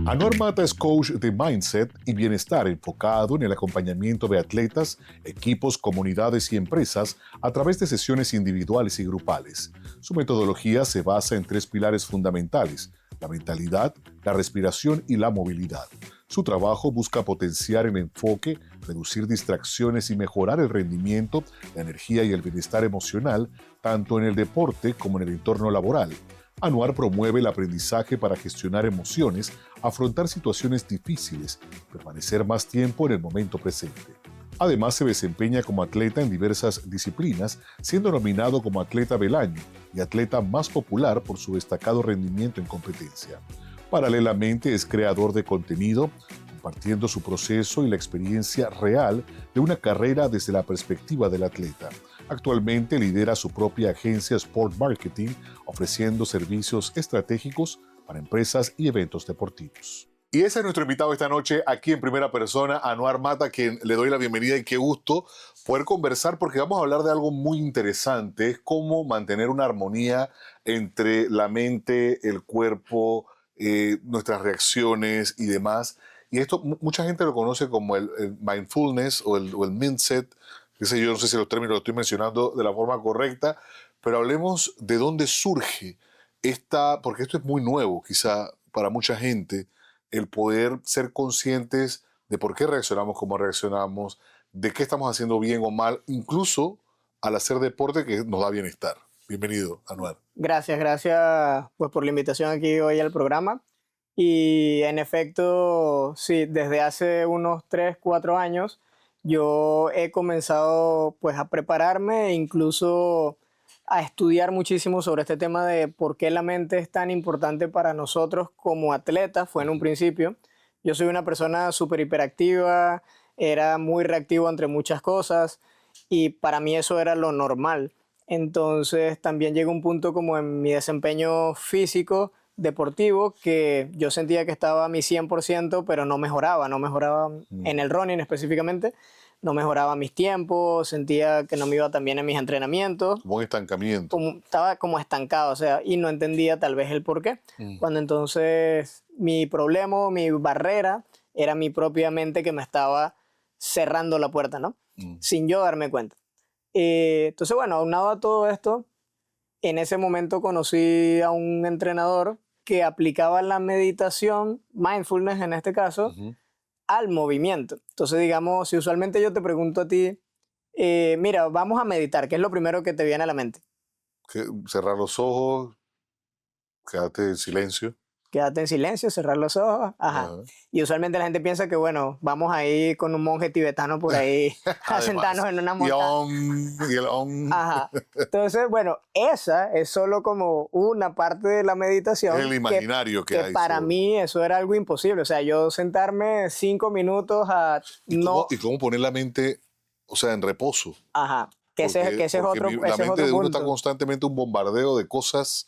Anuar Mata es coach de mindset y bienestar enfocado en el acompañamiento de atletas, equipos, comunidades y empresas a través de sesiones individuales y grupales. Su metodología se basa en 3 pilares fundamentales: la mentalidad, la respiración y la movilidad. Su trabajo busca potenciar el enfoque, reducir distracciones y mejorar el rendimiento, la energía y el bienestar emocional, tanto en el deporte como en el entorno laboral. Anuar promueve el aprendizaje para gestionar emociones, afrontar situaciones difíciles, permanecer más tiempo en el momento presente. Además, se desempeña como atleta en diversas disciplinas, siendo nominado como Atleta del Año y Atleta más popular por su destacado rendimiento en competencia. Paralelamente, es creador de contenido, compartiendo su proceso y la experiencia real de una carrera desde la perspectiva del atleta. Actualmente lidera su propia agencia Sport Marketing, ofreciendo servicios estratégicos para empresas y eventos deportivos. Y ese es nuestro invitado esta noche aquí en primera persona, Anuar Mata, a quien le doy la bienvenida y qué gusto poder conversar porque vamos a hablar de algo muy interesante, es cómo mantener una armonía entre la mente, el cuerpo, nuestras reacciones y demás. Y esto mucha gente lo conoce como el mindfulness o el mindset. Yo no sé si los términos los estoy mencionando de la forma correcta, pero hablemos de dónde surge porque esto es muy nuevo quizá para mucha gente, el poder ser conscientes de por qué reaccionamos como reaccionamos, de qué estamos haciendo bien o mal, incluso al hacer deporte que nos da bienestar. Bienvenido, Anuar. Gracias pues, por la invitación aquí hoy al programa. Y en efecto, sí, desde hace unos 3, 4 años yo he comenzado pues a prepararme e incluso a estudiar muchísimo sobre este tema de por qué la mente es tan importante para nosotros como atletas. Fue en un principio. Yo soy una persona súper hiperactiva, era muy reactivo entre muchas cosas y para mí eso era lo normal. Entonces también llegó un punto como en mi desempeño físico, deportivo, que yo sentía que estaba a mi 100%, pero no mejoraba en el running específicamente, no mejoraba mis tiempos, sentía que no me iba tan bien en mis entrenamientos. Como un estancamiento. Estaba como estancado, o sea, y no entendía tal vez el por qué. Cuando entonces mi problema, mi barrera, era mi propia mente que me estaba cerrando la puerta, ¿no? Sin yo darme cuenta. Entonces, bueno, aunado a todo esto, en ese momento conocí a un entrenador que aplicaba la meditación, mindfulness en este caso, al movimiento. Entonces, digamos, si usualmente yo te pregunto a ti, mira, vamos a meditar, ¿qué es lo primero que te viene a la mente? Cerrar los ojos, quédate en silencio. Quédate en silencio, cerrar los ojos. Ajá. Y usualmente la gente piensa que, bueno, vamos a ir con un monje tibetano por ahí a sentarnos en una montaña. Y el om. Ajá. Entonces, bueno, esa es solo como una parte de la meditación. Es el imaginario que hay. Para mí eso era algo imposible. O sea, yo sentarme 5 minutos a... ¿Y cómo poner la mente, o sea, en reposo? Ajá. Que ese es otro punto. La mente de uno está constantemente un bombardeo de cosas.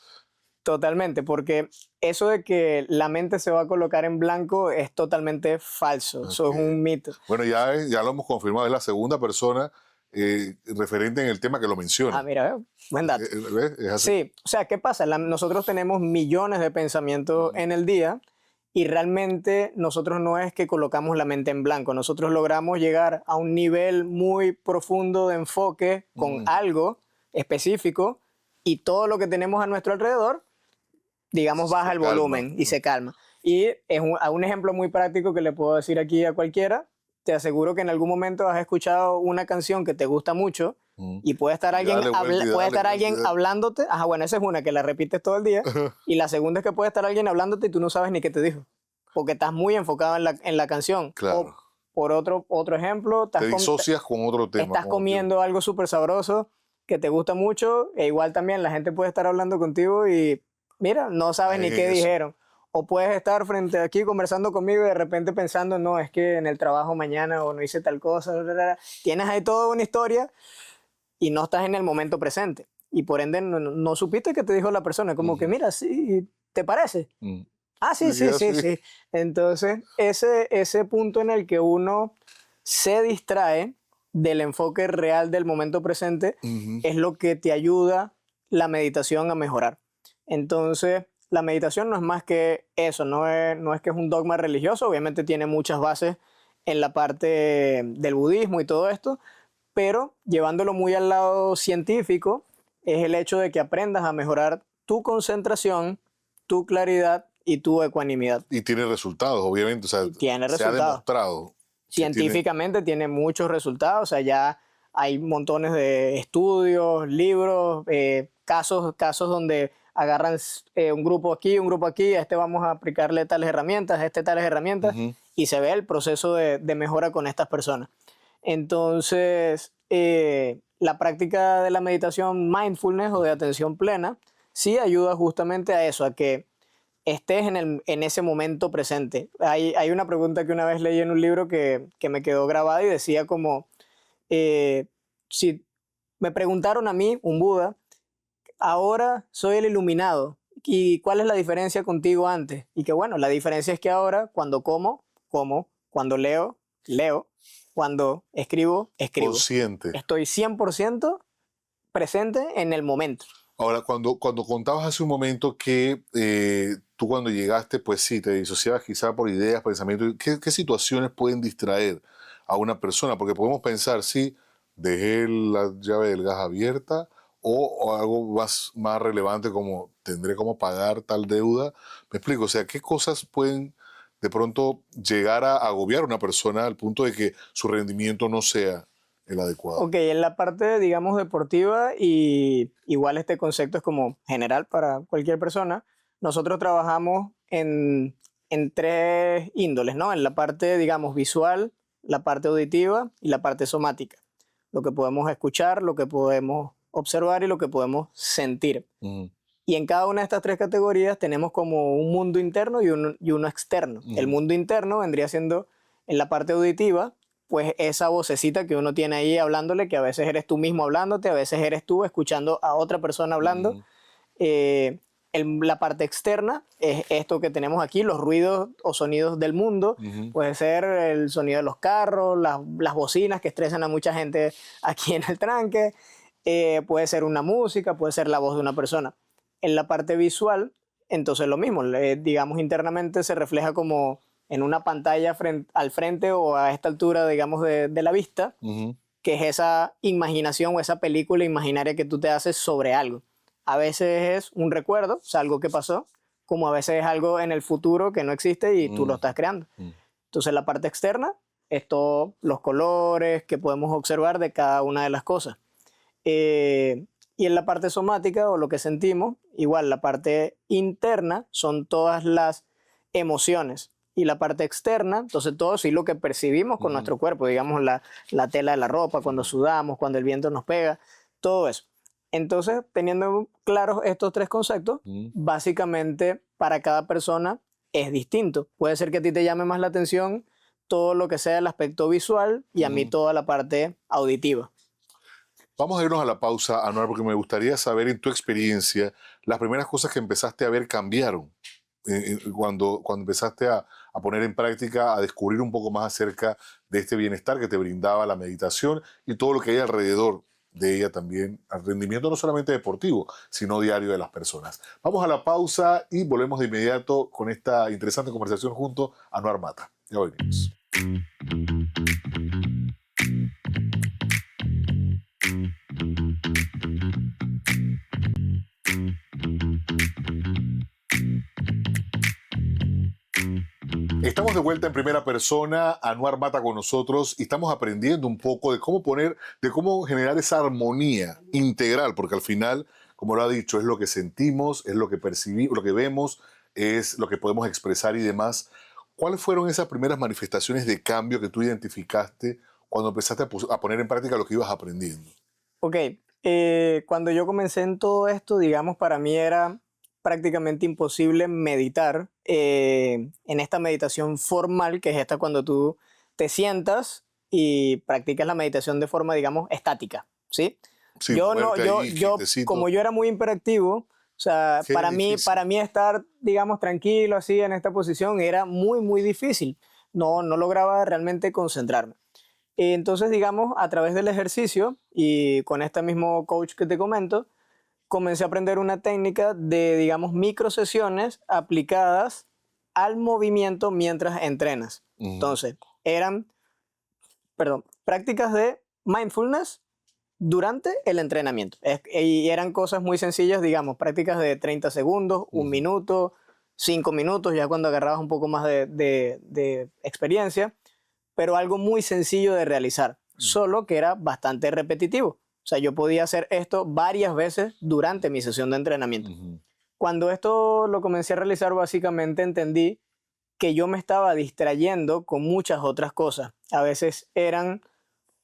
Totalmente, porque eso de que la mente se va a colocar en blanco es totalmente falso. Eso es un mito. Bueno, ya lo hemos confirmado, es la segunda persona referente en el tema que lo menciona. Ah, mira, buen dato. ¿Es así? Sí, o sea, ¿qué pasa? Nosotros tenemos millones de pensamientos en el día y realmente nosotros no es que colocamos la mente en blanco, nosotros logramos llegar a un nivel muy profundo de enfoque con algo específico y todo lo que tenemos a nuestro alrededor, digamos, baja el volumen y se calma. Y es un ejemplo muy práctico que le puedo decir aquí a cualquiera. Te aseguro que en algún momento has escuchado una canción que te gusta mucho y puede estar alguien, hablándote. Ajá, bueno, esa es una que la repites todo el día. Y la segunda es que puede estar alguien hablándote y tú no sabes ni qué te dijo. Porque estás muy enfocado en la canción. Claro. O, por otro ejemplo, te disocias con otro tema. Estás comiendo algo súper sabroso que te gusta mucho. E igual también la gente puede estar hablando contigo y mira, no sabes ni qué dijeron. O puedes estar frente aquí conversando conmigo y de repente pensando, no, es que en el trabajo mañana o no hice tal cosa. Tienes ahí toda una historia y no estás en el momento presente. Y por ende no supiste qué te dijo la persona. Como que, mira, sí, ¿te parece? Ah, sí. Entonces, ese punto en el que uno se distrae del enfoque real del momento presente es lo que te ayuda la meditación a mejorar. Entonces, la meditación no es más que eso, no es que es un dogma religioso, obviamente tiene muchas bases en la parte del budismo y todo esto, pero llevándolo muy al lado científico, es el hecho de que aprendas a mejorar tu concentración, tu claridad y tu ecuanimidad. Y tiene resultados, obviamente, o sea, Tiene se ha resultados. demostrado. Científicamente tiene muchos resultados, o sea, ya hay montones de estudios, libros, casos donde agarran un grupo aquí, a este vamos a aplicarle tales herramientas, a este tales herramientas, y se ve el proceso de mejora con estas personas. Entonces, la práctica de la meditación mindfulness o de atención plena sí ayuda justamente a eso, a que estés en ese momento presente. Hay una pregunta que una vez leí en un libro que me quedó grabada y decía como, si me preguntaron a mí, un Buda, ahora soy el iluminado, ¿y cuál es la diferencia contigo antes? Y que bueno, la diferencia es que ahora cuando como, cuando leo, cuando escribo. Consciente. Estoy 100% presente en el momento. Ahora, cuando contabas hace un momento que tú cuando llegaste, pues sí, te disociabas quizá por ideas, pensamientos, ¿qué situaciones pueden distraer a una persona? Porque podemos pensar, sí, dejé la llave del gas abierta o algo más relevante como tendré cómo pagar tal deuda. Me explico, o sea, ¿qué cosas pueden de pronto llegar a agobiar a una persona al punto de que su rendimiento no sea el adecuado? Ok, en la parte, digamos, deportiva, y igual este concepto es como general para cualquier persona, nosotros trabajamos en tres índoles, ¿no? En la parte, digamos, visual, la parte auditiva y la parte somática. Lo que podemos escuchar, lo que podemos observar y lo que podemos sentir. Y en cada una de estas tres categorías tenemos como un mundo interno y uno externo. El mundo interno vendría siendo en la parte auditiva, pues esa vocecita que uno tiene ahí hablándole, que a veces eres tú mismo hablándote, a veces eres tú escuchando a otra persona hablando. La parte externa es esto que tenemos aquí, los ruidos o sonidos del mundo. Puede ser el sonido de los carros, las bocinas que estresan a mucha gente aquí en el tranque. Puede ser una música, puede ser la voz de una persona. En la parte visual, entonces lo mismo, digamos internamente se refleja como en una pantalla al frente o a esta altura, digamos, de la vista, que es esa imaginación o esa película imaginaria que tú te haces sobre algo. A veces es un recuerdo, o sea, algo que pasó, como a veces es algo en el futuro que no existe y tú lo estás creando. Entonces la parte externa es todos los colores que podemos observar de cada una de las cosas. Y en la parte somática o lo que sentimos, igual la parte interna son todas las emociones. Y la parte externa, entonces todo sí lo que percibimos con nuestro cuerpo, digamos la tela de la ropa, cuando sudamos, cuando el viento nos pega, todo eso. Entonces, teniendo claros estos tres conceptos, básicamente para cada persona es distinto. Puede ser que a ti te llame más la atención todo lo que sea el aspecto visual y a mí toda la parte auditiva. Vamos a irnos a la pausa, Anuar, porque me gustaría saber en tu experiencia las primeras cosas que empezaste a ver cambiaron cuando empezaste a poner en práctica, a descubrir un poco más acerca de este bienestar que te brindaba la meditación y todo lo que hay alrededor de ella también, al rendimiento no solamente deportivo, sino diario de las personas. Vamos a la pausa y volvemos de inmediato con esta interesante conversación junto a Anuar Mata. Ya venimos. Estamos de vuelta en primera persona, Anuar Mata con nosotros y estamos aprendiendo un poco de cómo generar esa armonía integral, porque al final, como lo ha dicho, es lo que sentimos, es lo que percibimos, lo que vemos, es lo que podemos expresar y demás. ¿Cuáles fueron esas primeras manifestaciones de cambio que tú identificaste cuando empezaste a poner en práctica lo que ibas aprendiendo? Ok, cuando yo comencé en todo esto, digamos, para mí era prácticamente imposible meditar en esta meditación formal, que es esta cuando tú te sientas y practicas la meditación de forma, digamos, estática, ¿sí? Sí, Yo no, ahí, como yo era muy hiperactivo, o sea, para mí estar, digamos, tranquilo así en esta posición era muy, muy difícil. No lograba realmente concentrarme. Entonces, digamos, a través del ejercicio y con este mismo coach que te comento, comencé a aprender una técnica de, digamos, microsesiones aplicadas al movimiento mientras entrenas. Entonces, eran, perdón, prácticas de mindfulness durante el entrenamiento. Y eran cosas muy sencillas, digamos, prácticas de 30 segundos, un minuto, 5 minutos, ya cuando agarrabas un poco más de experiencia, pero algo muy sencillo de realizar, solo que era bastante repetitivo. O sea, yo podía hacer esto varias veces durante mi sesión de entrenamiento. Cuando esto lo comencé a realizar, básicamente entendí que yo me estaba distrayendo con muchas otras cosas. A veces eran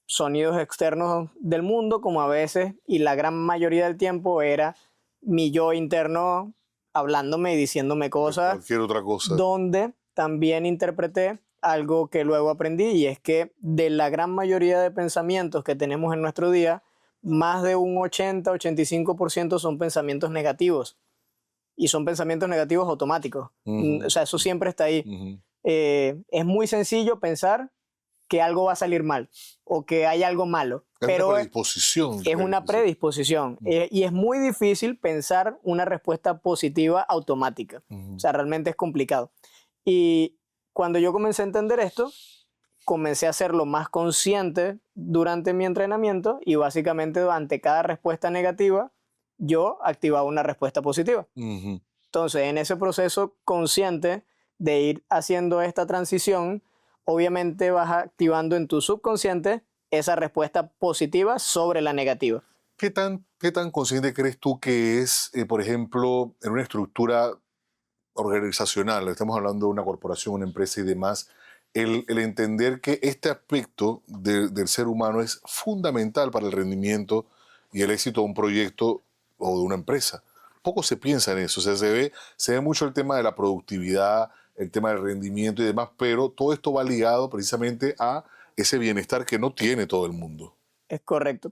sonidos externos del mundo, como a veces, y la gran mayoría del tiempo era mi yo interno hablándome y diciéndome cosas. Cualquier otra cosa. Donde también interpreté algo que luego aprendí, y es que de la gran mayoría de pensamientos que tenemos en nuestro día, más de un 80-85% son pensamientos negativos. Y son pensamientos negativos automáticos. O sea, eso siempre está ahí. Es muy sencillo pensar que algo va a salir mal o que hay algo malo. Pero una predisposición. Es una predisposición. Y es muy difícil pensar una respuesta positiva automática. O sea, realmente es complicado. Y cuando yo comencé a entender esto, comencé a hacerlo más consciente durante mi entrenamiento, y básicamente ante cada respuesta negativa, yo activaba una respuesta positiva. Entonces, en ese proceso consciente de ir haciendo esta transición, obviamente vas activando en tu subconsciente esa respuesta positiva sobre la negativa. ¿Qué tan consciente crees tú que es, por ejemplo, en una estructura organizacional, estamos hablando de una corporación, una empresa y demás, el entender que este aspecto del ser humano es fundamental para el rendimiento y el éxito de un proyecto o de una empresa? Poco se piensa en eso, o sea, se ve mucho el tema de la productividad, el tema del rendimiento y demás, pero todo esto va ligado precisamente a ese bienestar que no tiene todo el mundo. Es correcto.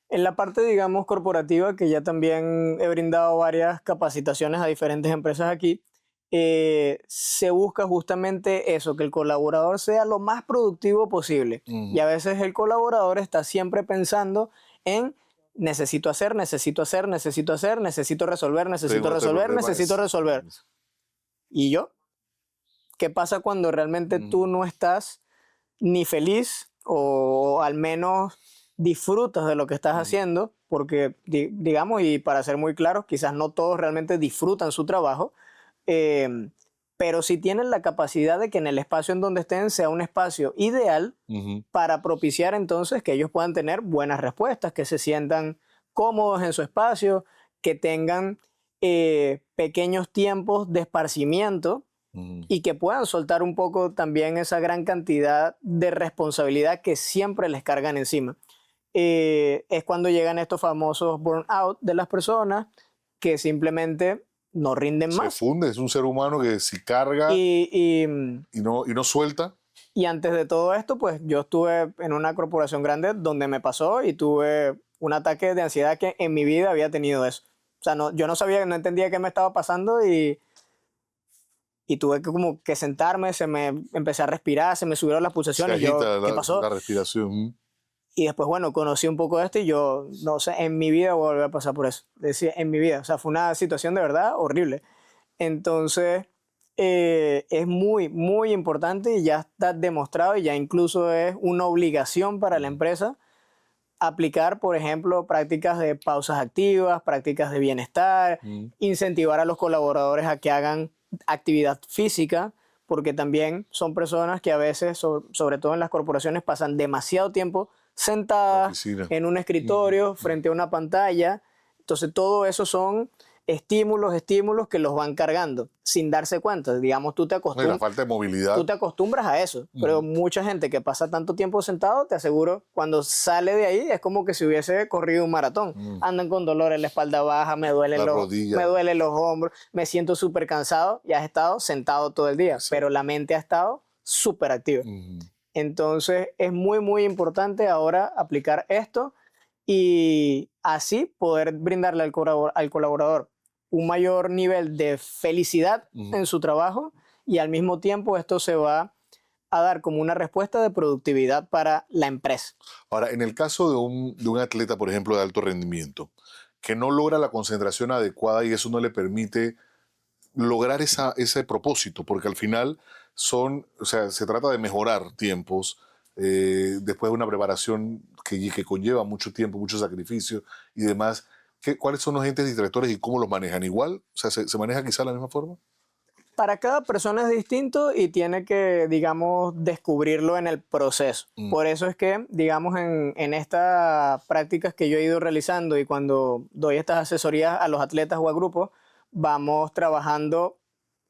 En la parte, digamos, corporativa, que ya también he brindado varias capacitaciones a diferentes empresas aquí, se busca justamente eso, que el colaborador sea lo más productivo posible. Y a veces el colaborador está siempre pensando en necesito hacer, necesito resolver, necesito resolver. ¿Y yo? ¿Qué pasa cuando realmente tú no estás ni feliz o al menos disfrutas de lo que estás haciendo? Porque, digamos, y para ser muy claros, quizás no todos realmente disfrutan su trabajo, pero sí tienen la capacidad de que en el espacio en donde estén sea un espacio ideal para propiciar entonces que ellos puedan tener buenas respuestas, que se sientan cómodos en su espacio, que tengan pequeños tiempos de esparcimiento y que puedan soltar un poco también esa gran cantidad de responsabilidad que siempre les cargan encima. Es cuando llegan estos famosos burnout de las personas que simplemente no rinden más. Se funde, es un ser humano que si carga y no suelta. Y antes de todo esto, pues yo estuve en una corporación grande donde me pasó y tuve un ataque de ansiedad que en mi vida había tenido eso. O sea, yo no sabía, no entendía qué me estaba pasando y tuve que como que sentarme, empecé a respirar, se me subieron las pulsaciones. Se agita ¿qué pasó? La respiración. Y después, bueno, conocí un poco de esto y yo, no sé, en mi vida voy a volver a pasar por eso. Decía, en mi vida. O sea, fue una situación de verdad horrible. Entonces, es muy, muy importante y ya está demostrado y ya incluso es una obligación para la empresa aplicar, por ejemplo, prácticas de pausas activas, prácticas de bienestar, incentivar a los colaboradores a que hagan actividad física, porque también son personas que a veces, sobre todo en las corporaciones, pasan demasiado tiempo sentadas en un escritorio frente a una pantalla. Entonces todo eso son estímulos que los van cargando sin darse cuenta. Digamos, tú te acostumbras. La falta de movilidad. Tú te acostumbras a eso, pero mucha gente que pasa tanto tiempo sentado, te aseguro, cuando sale de ahí es como que si hubiese corrido un maratón. Andan con dolor en la espalda baja, me duelen los hombros, me siento súper cansado y has estado sentado todo el día, pero la mente ha estado súper activa. Entonces es muy, muy importante ahora aplicar esto y así poder brindarle al colaborador un mayor nivel de felicidad en su trabajo, y al mismo tiempo esto se va a dar como una respuesta de productividad para la empresa. Ahora, en el caso de un atleta, por ejemplo, de alto rendimiento, que no logra la concentración adecuada y eso no le permite lograr ese propósito, porque al final o sea, se trata de mejorar tiempos después de una preparación que conlleva mucho tiempo, mucho sacrificio y demás. ¿Cuáles son los entes distractores y cómo los manejan? ¿Igual? O sea, ¿se maneja quizá de la misma forma? Para cada persona es distinto y tiene que, digamos, descubrirlo en el proceso. Por eso es que, digamos, en estas prácticas que yo he ido realizando y cuando doy estas asesorías a los atletas o a grupos, vamos trabajando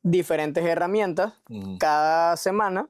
diferentes herramientas cada semana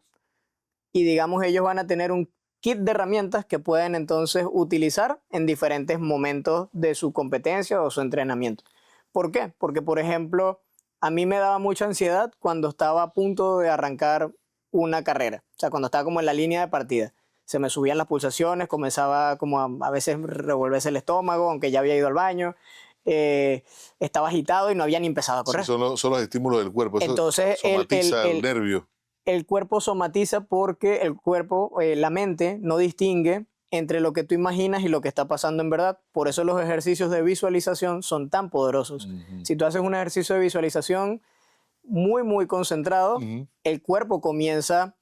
y, digamos, ellos van a tener un kit de herramientas que pueden entonces utilizar en diferentes momentos de su competencia o su entrenamiento. ¿Por qué? Porque, por ejemplo, a mí me daba mucha ansiedad cuando estaba a punto de arrancar una carrera, o sea, cuando estaba como en la línea de partida. Se me subían las pulsaciones, comenzaba como a veces revolverse el estómago, aunque ya había ido al baño. Estaba agitado y no había ni empezado a correr. Sí, son los estímulos del cuerpo. Eso entonces somatiza el nervio. El cuerpo somatiza porque el cuerpo, la mente, no distingue entre lo que tú imaginas y lo que está pasando en verdad. Por eso los ejercicios de visualización son tan poderosos. Si tú haces un ejercicio de visualización muy, muy concentrado, el cuerpo comienza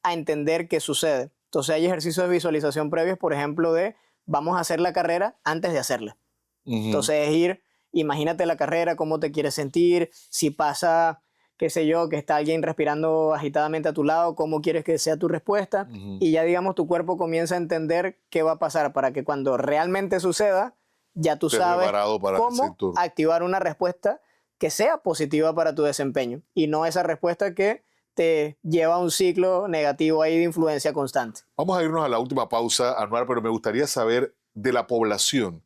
a entender qué sucede. Entonces hay ejercicios de visualización previos, por ejemplo, de vamos a hacer la carrera antes de hacerla. Entonces es imagínate la carrera, cómo te quieres sentir, si pasa, qué sé yo, que está alguien respirando agitadamente a tu lado, cómo quieres que sea tu respuesta, y ya, digamos, tu cuerpo comienza a entender qué va a pasar para que cuando realmente suceda, ya tú sabes cómo activar una respuesta que sea positiva para tu desempeño, y no esa respuesta que te lleva a un ciclo negativo ahí de influencia constante. Vamos a irnos a la última pausa, Anuar, pero me gustaría saber de la población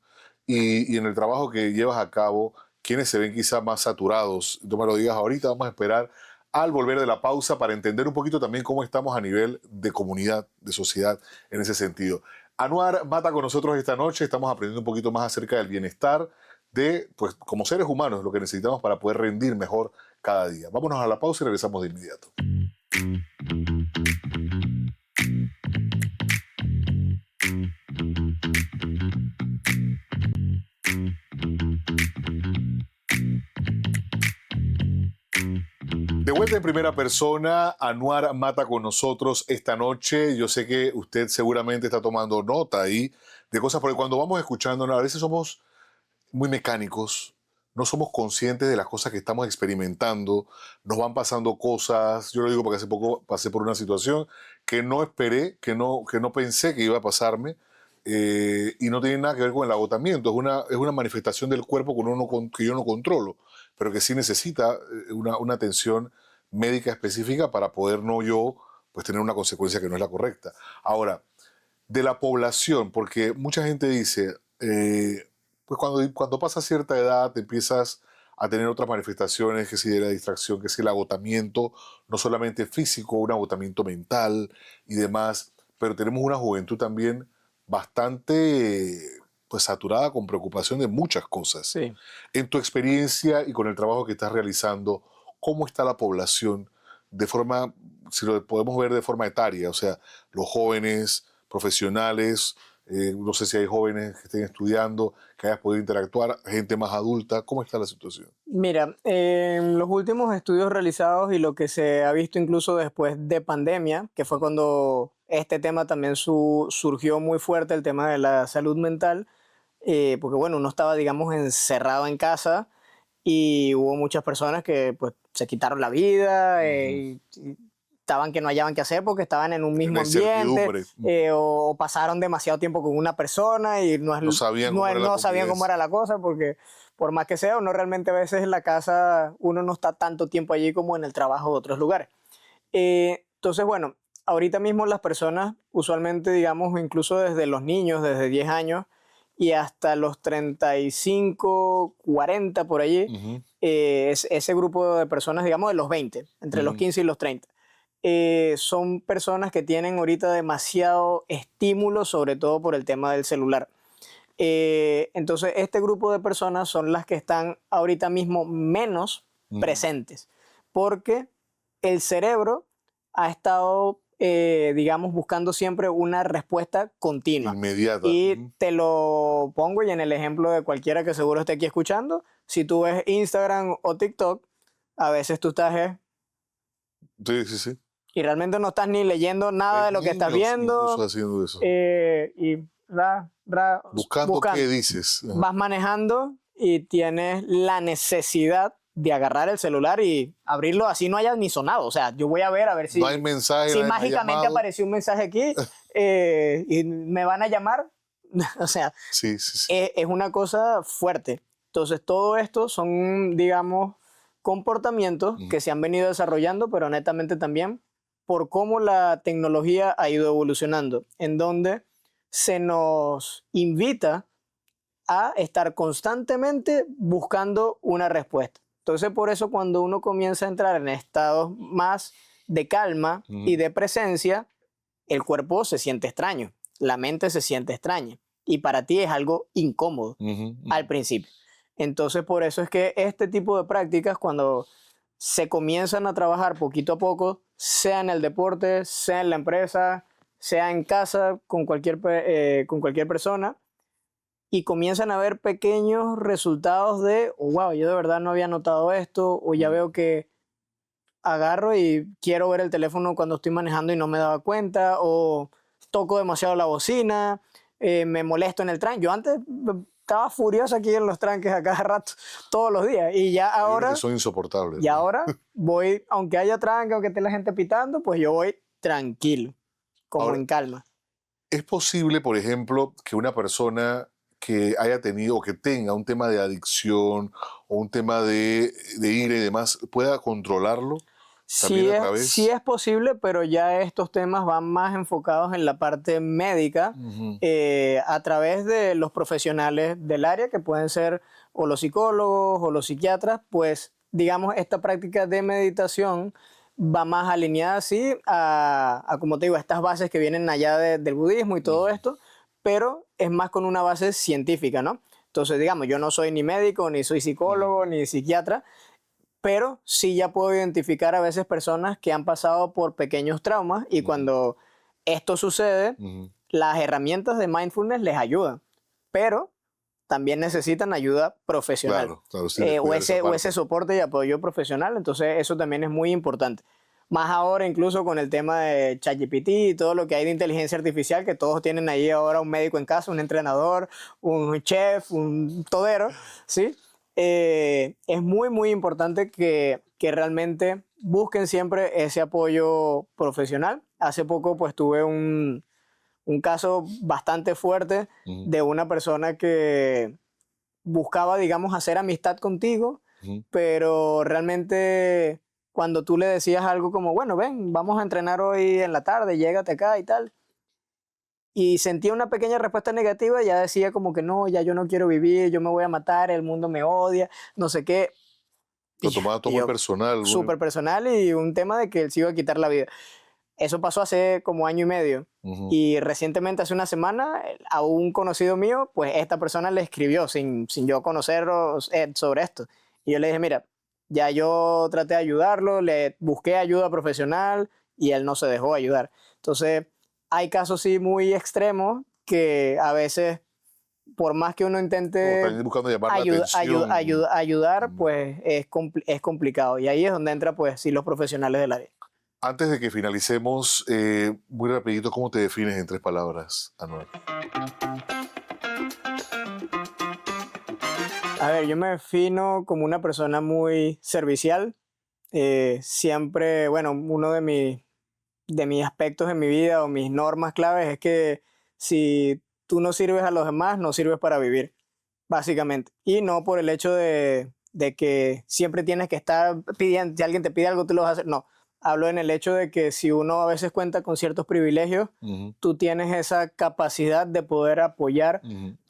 y en el trabajo que llevas a cabo, ¿quiénes se ven quizá más saturados? No me lo digas ahorita, vamos a esperar al volver de la pausa para entender un poquito también cómo estamos a nivel de comunidad, de sociedad, en ese sentido. Anuar Mata con nosotros esta noche, estamos aprendiendo un poquito más acerca del bienestar pues como seres humanos, lo que necesitamos para poder rendir mejor cada día. Vámonos a la pausa y regresamos de inmediato. De vuelta en primera persona, Anuar Mata con nosotros esta noche. Yo sé que usted seguramente está tomando nota ahí de cosas, porque cuando vamos escuchando, a veces somos muy mecánicos, no somos conscientes de las cosas que estamos experimentando, nos van pasando cosas. Yo lo digo porque hace poco pasé por una situación que no esperé, que no pensé que iba a pasarme, y no tiene nada que ver con el agotamiento, es una manifestación del cuerpo que yo no controlo, pero que sí necesita una atención médica específica para poder pues tener una consecuencia que no es la correcta. Ahora, de la población, porque mucha gente dice, pues cuando pasa cierta edad empiezas a tener otras manifestaciones, que si de la distracción, que si el agotamiento, no solamente físico, un agotamiento mental y demás, pero tenemos una juventud también bastante pues saturada con preocupación de muchas cosas. Sí. En tu experiencia y con el trabajo que estás realizando, ¿cómo está la población de forma, si lo podemos ver de forma etaria? O sea, los jóvenes, profesionales, no sé si hay jóvenes que estén estudiando, que hayas podido interactuar, gente más adulta. ¿Cómo está la situación? Mira, en los últimos estudios realizados y lo que se ha visto incluso después de pandemia, que fue cuando este tema también surgió muy fuerte, el tema de la salud mental, porque bueno, uno estaba, digamos, encerrado en casa y hubo muchas personas que pues se quitaron la vida, y estaban que no hallaban qué hacer porque estaban en un mismo ambiente, o pasaron demasiado tiempo con una persona y no sabían cómo era la cosa, porque por más que sea, uno realmente a veces en la casa, uno no está tanto tiempo allí como en el trabajo de otros lugares. Entonces, bueno, ahorita mismo las personas, usualmente, digamos, incluso desde los niños, desde 10 años y hasta los 35, 40 por allí, ese grupo de personas, digamos, de los 20, entre los 15 y los 30. Son personas que tienen ahorita demasiado estímulo, sobre todo por el tema del celular. Entonces, este grupo de personas son las que están ahorita mismo menos presentes, porque el cerebro ha estado digamos, buscando siempre una respuesta continua. Inmediata. Y te lo pongo, y en el ejemplo de cualquiera que seguro esté aquí escuchando, si tú ves Instagram o TikTok, a veces tú estás Sí, sí, sí. y realmente no estás ni leyendo nada de lo que estás Niños viendo, incluso haciendo eso. y Buscando qué dices. Ajá. vas manejando y tienes la necesidad de agarrar el celular y abrirlo así no haya ni sonado. O sea, yo voy a ver si, No hay mensaje, si nadie me ha mágicamente llamado. apareció un mensaje aquí y me van a llamar. O sea, Sí, sí, sí. es una cosa fuerte. Entonces, todo esto son, digamos, comportamientos que se han venido desarrollando, pero netamente también por cómo la tecnología ha ido evolucionando, en donde se nos invita a estar constantemente buscando una respuesta. Entonces, por eso cuando uno comienza a entrar en estados más de calma y de presencia, el cuerpo se siente extraño, la mente se siente extraña y para ti es algo incómodo al principio. Entonces, por eso es que este tipo de prácticas, cuando se comienzan a trabajar poquito a poco, sea en el deporte, sea en la empresa, sea en casa, con cualquier persona, y comienzan a ver pequeños resultados de, oh, wow, yo de verdad no había notado esto, o ya veo que agarro y quiero ver el teléfono cuando estoy manejando y no me daba cuenta, o toco demasiado la bocina, me molesto en el tranque. Yo antes estaba furioso aquí en los tranques a cada rato, todos los días, y ya Hay unos ahora, que son insoportables. y ahora voy, aunque haya tranque, aunque esté la gente pitando, pues yo voy tranquilo, como Ahora, en calma. ¿es posible, por ejemplo, que una persona que haya tenido o que tenga un tema de adicción o un tema de ira y demás pueda controlarlo también a Sí través? es posible, pero ya estos temas van más enfocados en la parte médica, a través de los profesionales del área, que pueden ser o los psicólogos o los psiquiatras. Pues digamos, esta práctica de meditación va más alineada así como te digo, a estas bases que vienen allá del budismo y todo esto, pero es más con una base científica, ¿no? Entonces, digamos, yo no soy ni médico, ni soy psicólogo, ni psiquiatra, pero sí ya puedo identificar a veces personas que han pasado por pequeños traumas y cuando esto sucede, las herramientas de mindfulness les ayudan, pero también necesitan ayuda profesional, Claro, claro, sí, o descuidar esa o ese parte. soporte y apoyo profesional. Entonces eso también es muy importante. Más ahora incluso con el tema de ChatGPT y todo lo que hay de inteligencia artificial, que todos tienen ahí ahora un médico en casa, un entrenador, un chef, un todero, ¿sí? Es muy, muy importante que realmente busquen siempre ese apoyo profesional. Hace poco pues tuve un caso bastante fuerte de una persona que buscaba, digamos, hacer amistad contigo, pero realmente cuando tú le decías algo como, bueno, ven, vamos a entrenar hoy en la tarde, llégate acá y tal, y sentía una pequeña respuesta negativa, ya decía como que no, ya yo no quiero vivir, yo me voy a matar, el mundo me odia, no sé qué. Lo tomaba todo Y muy yo, personal. súper personal y un tema de que él se iba a quitar la vida. Eso pasó hace como año y medio. Y recientemente, hace una semana, a un conocido mío, pues esta persona le escribió sin yo conocerlo sobre esto. Y yo le dije, mira, ya yo traté de ayudarlo, le busqué ayuda profesional y él no se dejó ayudar. Entonces, hay casos sí muy extremos que a veces, por más que uno O intente están buscando llamar la atención. ayudar, pues es complicado. Y ahí es donde entra, pues sí, los profesionales del área. Antes de que finalicemos, muy rapidito, ¿cómo te defines en 3 palabras, Anuel? A ver, yo me defino como una persona muy servicial. Siempre, bueno, uno de mis aspectos en mi vida o mis normas claves es que si tú no sirves a los demás, no sirves para vivir, básicamente. Y no por el hecho de que siempre tienes que estar pidiendo, si alguien te pide algo, tú lo vas a hacer. No, hablo en el hecho de que si uno a veces cuenta con ciertos privilegios, tú tienes esa capacidad de poder apoyar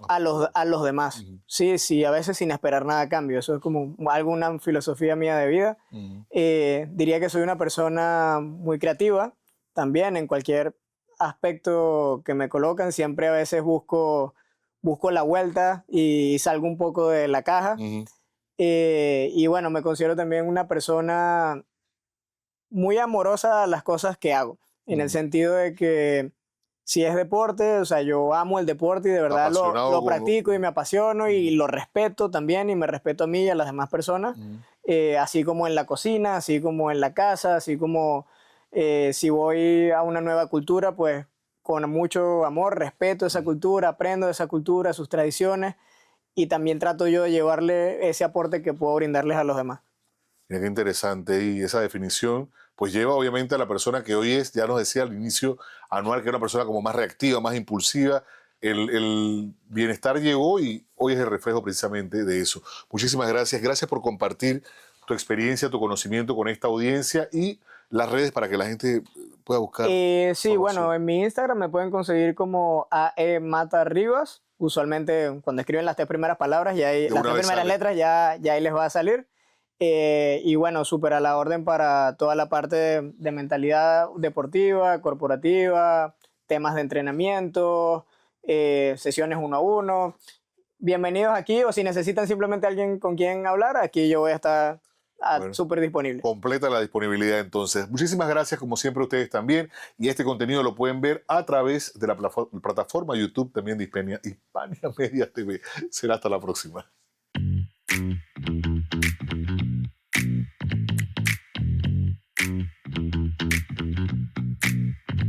a los demás. Sí, sí, a veces sin esperar nada a cambio. Eso es como alguna filosofía mía de vida. Diría que soy una persona muy creativa también en cualquier aspecto que me colocan. Siempre a veces busco la vuelta y salgo un poco de la caja. Y bueno, me considero también una persona muy amorosa a las cosas que hago. en el sentido de que si es deporte, o sea, yo amo el deporte y de verdad lo practico y me apasiono y lo respeto también y me respeto a mí y a las demás personas, así como en la cocina, así como en la casa, así como si voy a una nueva cultura, pues con mucho amor, respeto esa cultura, aprendo de esa cultura, sus tradiciones y también trato yo de llevarle ese aporte que puedo brindarles a los demás. Mira qué interesante, y esa definición pues lleva obviamente a la persona que hoy es, ya nos decía al inicio, Anuar, que era una persona como más reactiva, más impulsiva. El bienestar llegó y hoy es el reflejo precisamente de eso. Muchísimas gracias. Gracias por compartir tu experiencia, tu conocimiento con esta audiencia y las redes para que la gente pueda buscar. Sí, bueno, en mi Instagram me pueden conseguir como AE Mata Rivas. Usualmente cuando escriben las tres primeras palabras, las tres primeras letras, ya ahí les va a salir. Y bueno, súper a la orden para toda la parte de mentalidad deportiva, corporativa, temas de entrenamiento, sesiones 1 a 1. Bienvenidos aquí, o si necesitan simplemente alguien con quien hablar, aquí yo voy a estar súper disponible. Completa la disponibilidad entonces. Muchísimas gracias, como siempre, a ustedes también. Y este contenido lo pueden ver a través de la plataforma YouTube también de Hispania Media TV. Será hasta la próxima.